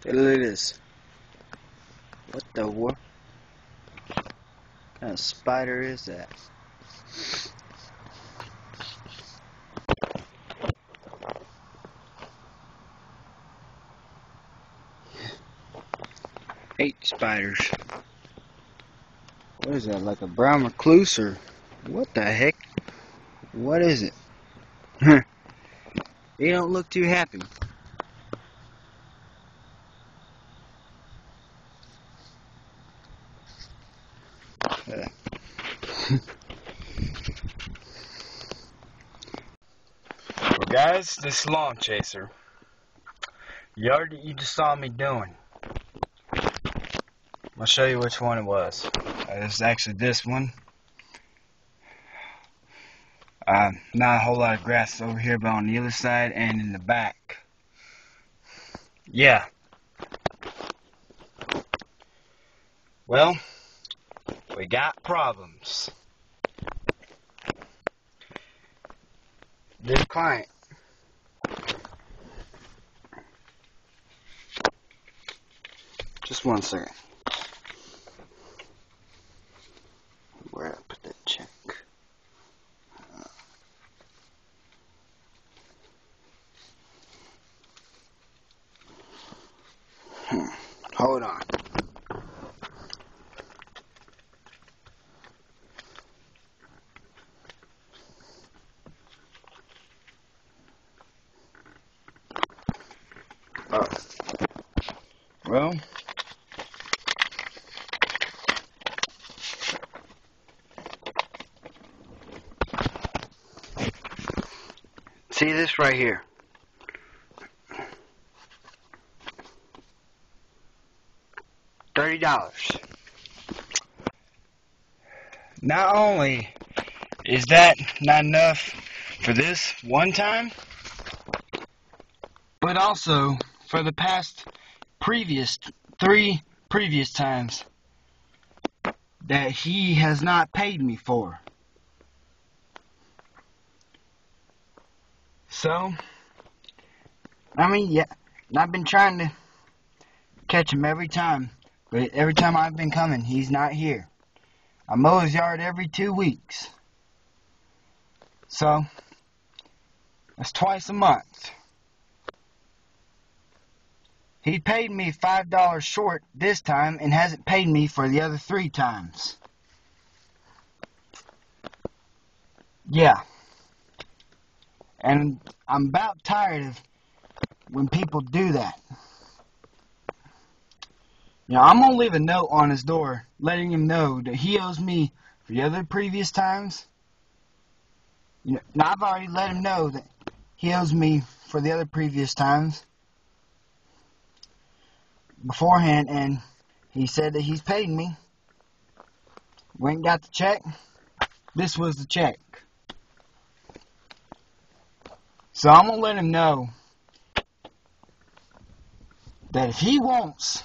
Hey, look at this. What the what kind of spider is that? Hate spiders. What is that, like a brown recluse or what the heck? What is it? He don't look too happy. Well, guys, this lawn chaser. You just saw me doing. I'll show you which one it was. It's actually this one. Not a whole lot of grass over here, but on the other side and in the back. Yeah. Well, we got problems. This client. Just one second. Where I put that check? Hold on. Oh. Well. See this right here. $30. Not only is that not enough for this one time, but also for the past three previous times that he has not paid me for. So, I mean, yeah, I've been trying to catch him every time, but every time I've been coming, he's not here. I mow his yard every 2 weeks. So, that's twice a month. He paid me $5 short this time and hasn't paid me for the other 3 times. Yeah. And I'm about tired of when people do that. Now, I'm going to leave a note on his door letting him know that he owes me for the other previous times. Now, I've already let him know that he owes me for the other previous times beforehand, and he said that he's paid me. Went and got the check. This was the check. So I'm going to let him know that if he wants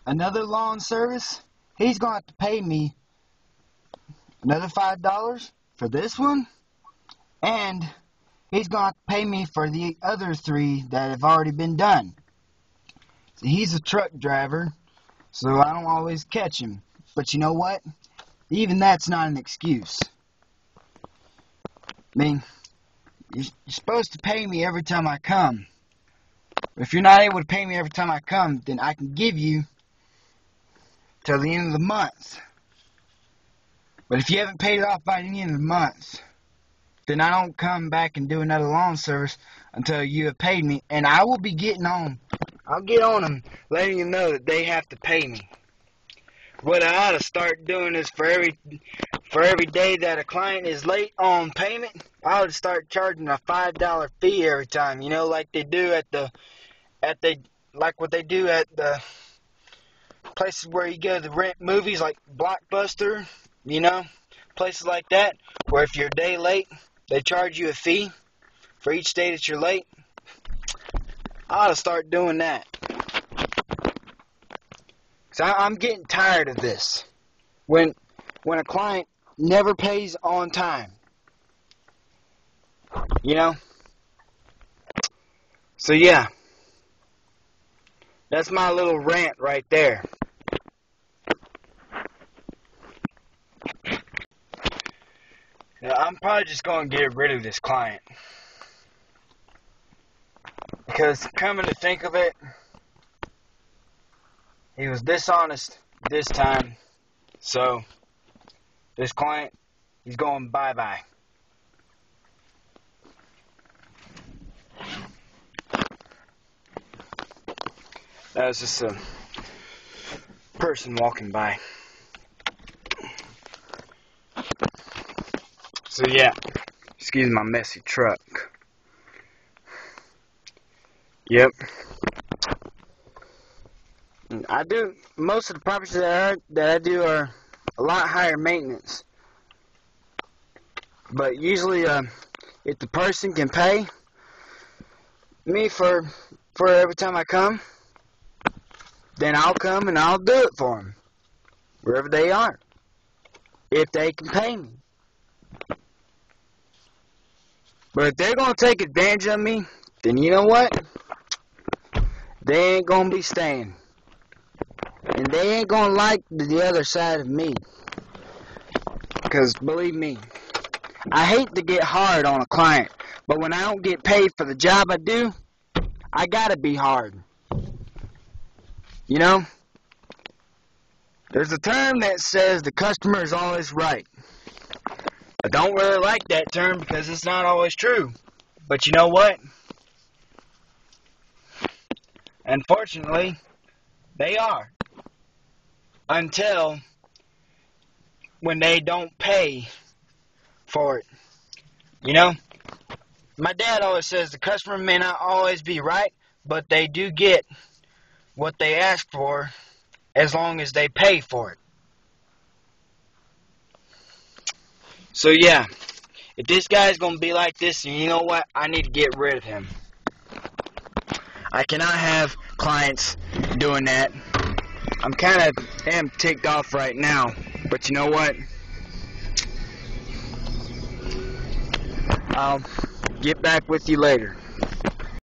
another lawn service, he's going to have to pay me another $5 for this one, and he's going to have to pay me for the other 3 that have already been done. See, he's a truck driver, so I don't always catch him. But you know what? Even that's not an excuse. I mean, you're supposed to pay me every time I come. If you're not able to pay me every time I come, then I can give you till the end of the month. But if you haven't paid it off by the end of the month, then I don't come back and do another lawn service until you have paid me. And I will be getting on. I'll get on them, letting them know that they have to pay me. What I ought to start doing is for every day that a client is late on payment, I ought to start charging a $5 fee every time. You know, like they do like what they do at the places where you go to rent movies, like Blockbuster. You know, places like that, where if you're a day late, they charge you a fee for each day that you're late. I ought to start doing that. Because I'm getting tired of this. When a client never pays on time. You know? So yeah. That's my little rant right there. Now, I'm probably just going to get rid of this client. Because coming to think of it, he was dishonest this time. So, this client, he's going bye-bye. That was just a person walking by. So yeah, excuse my messy truck. Yep. I do, most of the properties that I do are a lot higher maintenance. But usually, if the person can pay me for every time I come, then I'll come and I'll do it for them, wherever they are, if they can pay me. But if they're going to take advantage of me, then you know what? They ain't going to be staying. And they ain't going to like the other side of me. Because believe me, I hate to get hard on a client, but when I don't get paid for the job I do, I gotta be hard. You know? There's a term that says the customer is always right. I don't really like that term because it's not always true. But you know what? Unfortunately, they are. Until when they don't pay for it. You know? My dad always says the customer may not always be right, but they do get what they ask for as long as they pay for it. So yeah, if this guy's going to be like this, you know what? I need to get rid of him. I cannot have clients doing that. I'm kind of ticked off right now, but you know what? I'll get back with you later.